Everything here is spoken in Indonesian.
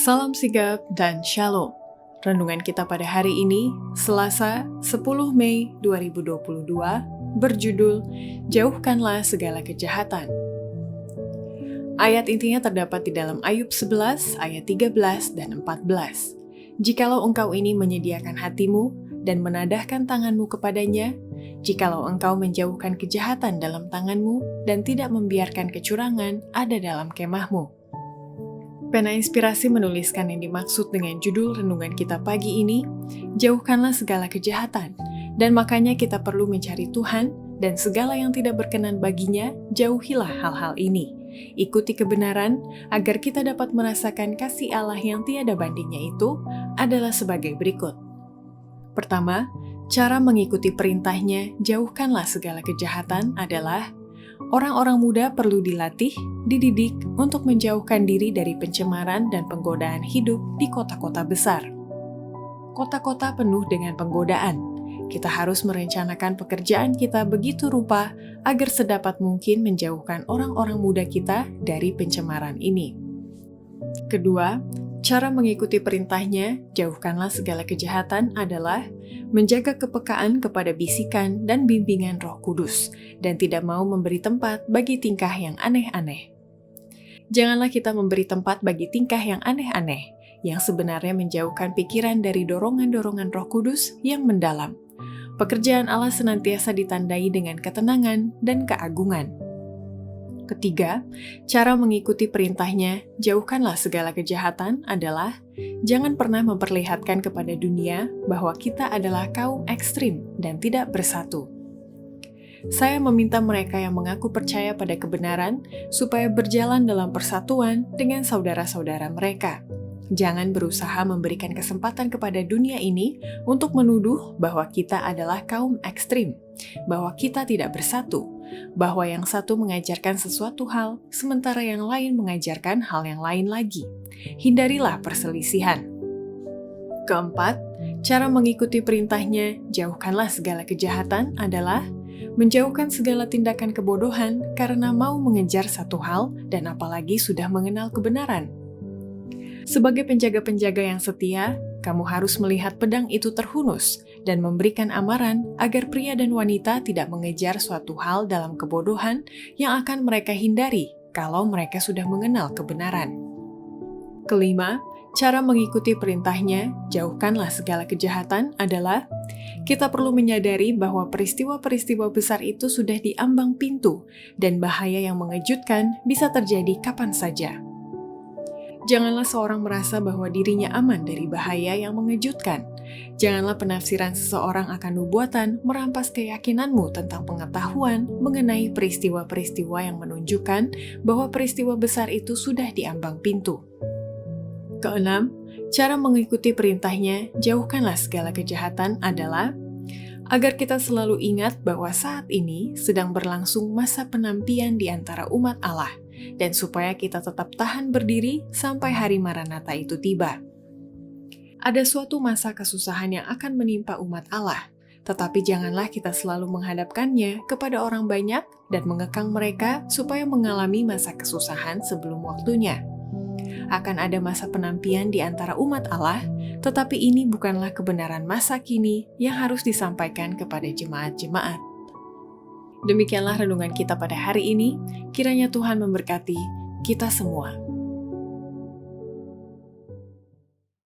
Salam sigap dan shalom. Renungan kita pada hari ini, Selasa 10 Mei 2022, berjudul Jauhkanlah Segala Kejahatan. Ayat intinya terdapat di dalam Ayub 11 ayat 13 dan 14. Jikalau engkau ini menyediakan hatimu dan menadahkan tanganmu kepadanya, jikalau engkau menjauhkan kejahatan dalam tanganmu dan tidak membiarkan kecurangan ada dalam kemahmu. Pena Inspirasi menuliskan yang dimaksud dengan judul renungan kita pagi ini, jauhkanlah segala kejahatan, dan makanya kita perlu mencari Tuhan, dan segala yang tidak berkenan baginya, jauhilah hal-hal ini. Ikuti kebenaran, agar kita dapat merasakan kasih Allah yang tiada bandingnya itu, adalah sebagai berikut. Pertama, cara mengikuti perintahnya, jauhkanlah segala kejahatan adalah orang-orang muda perlu dilatih, dididik untuk menjauhkan diri dari pencemaran dan penggodaan hidup di kota-kota besar. Kota-kota penuh dengan penggodaan. Kita harus merencanakan pekerjaan kita begitu rupa agar sedapat mungkin menjauhkan orang-orang muda kita dari pencemaran ini. Kedua, cara mengikuti perintahnya, jauhkanlah segala kejahatan adalah menjaga kepekaan kepada bisikan dan bimbingan Roh Kudus, dan tidak mau memberi tempat bagi tingkah yang aneh-aneh. Janganlah kita memberi tempat bagi tingkah yang aneh-aneh, yang sebenarnya menjauhkan pikiran dari dorongan-dorongan Roh Kudus yang mendalam. Pekerjaan Allah senantiasa ditandai dengan ketenangan dan keagungan. Ketiga, cara mengikuti perintahnya, jauhkanlah segala kejahatan adalah jangan pernah memperlihatkan kepada dunia bahwa kita adalah kaum ekstrim dan tidak bersatu. Saya meminta mereka yang mengaku percaya pada kebenaran supaya berjalan dalam persatuan dengan saudara-saudara mereka. Jangan berusaha memberikan kesempatan kepada dunia ini untuk menuduh bahwa kita adalah kaum ekstrim, bahwa kita tidak bersatu, bahwa yang satu mengajarkan sesuatu hal, sementara yang lain mengajarkan hal yang lain lagi. Hindarilah perselisihan. Keempat, cara mengikuti perintahnya, jauhkanlah segala kejahatan adalah menjauhkan segala tindakan kebodohan karena mau mengejar satu hal dan apalagi sudah mengenal kebenaran. Sebagai penjaga-penjaga yang setia, kamu harus melihat pedang itu terhunus dan memberikan amaran agar pria dan wanita tidak mengejar suatu hal dalam kebodohan yang akan mereka hindari kalau mereka sudah mengenal kebenaran. Kelima, cara mengikuti perintahnya, jauhkanlah segala kejahatan adalah kita perlu menyadari bahwa peristiwa-peristiwa besar itu sudah diambang pintu dan bahaya yang mengejutkan bisa terjadi kapan saja. Janganlah seorang merasa bahwa dirinya aman dari bahaya yang mengejutkan. Janganlah penafsiran seseorang akan nubuatan merampas keyakinanmu tentang pengetahuan mengenai peristiwa-peristiwa yang menunjukkan bahwa peristiwa besar itu sudah diambang pintu. Keenam, cara mengikuti perintahnya, jauhkanlah segala kejahatan adalah agar kita selalu ingat bahwa saat ini sedang berlangsung masa penantian di antara umat Allah, dan supaya kita tetap tahan berdiri sampai hari Maranatha itu tiba. Ada suatu masa kesusahan yang akan menimpa umat Allah, tetapi janganlah kita selalu menghadapkannya kepada orang banyak dan mengekang mereka supaya mengalami masa kesusahan sebelum waktunya. Akan ada masa penantian di antara umat Allah, tetapi ini bukanlah kebenaran masa kini yang harus disampaikan kepada jemaat-jemaat. Demikianlah renungan kita pada hari ini. Kiranya Tuhan memberkati kita semua.